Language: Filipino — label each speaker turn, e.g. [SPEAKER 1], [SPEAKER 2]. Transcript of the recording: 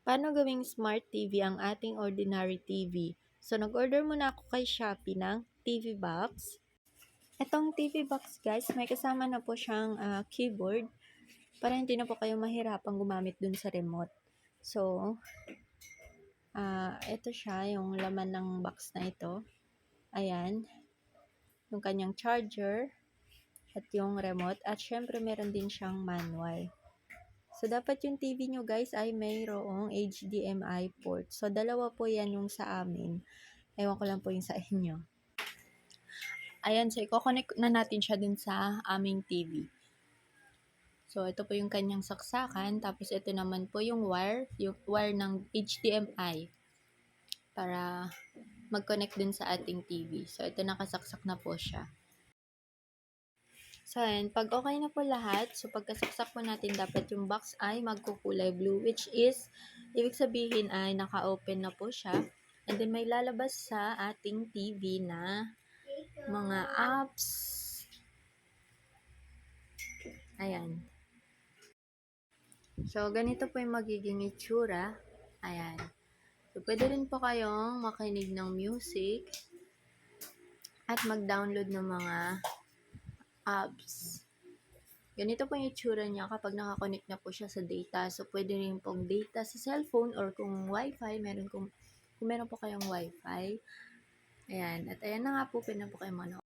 [SPEAKER 1] Paano gawing smart TV ang ating ordinary TV? So, nag-order muna ako kay Shopee ng TV box. Itong TV box guys, may kasama na po siyang keyboard para hindi na po kayo mahirapang gumamit dun sa remote. So, ito siya, yung laman ng box na ito. Ayan, yung kanyang charger at yung remote. At syempre, meron din siyang manual. So, dapat yung TV nyo guys ay mayroong HDMI port. So, dalawa po yan yung sa amin. Ewan ko lang po yung sa inyo. Ayan, so i-connect na natin siya din sa aming TV. So, ito po yung kanyang saksakan. Tapos, ito naman po yung wire ng HDMI para mag-connect din sa ating TV. So, ito nakasaksak na po siya. So, ayan, pag okay na po lahat, so pagkasaksak po natin, dapat yung box ay magkukulay blue, which is, ibig sabihin ay naka-open na po siya. And then, may lalabas sa ating TV na mga apps. Ayan. So, ganito po yung magiging itsura. Ayan. So, pwede rin po kayong makinig ng music at mag-download ng mga apps. Ganito po yung itsura niya kapag nakakonect na po siya sa data. So, pwede rin pong data sa cellphone or kung wifi, kung meron po kayong wifi. Ayan. At ayan na nga po, pwede na po kayo manood.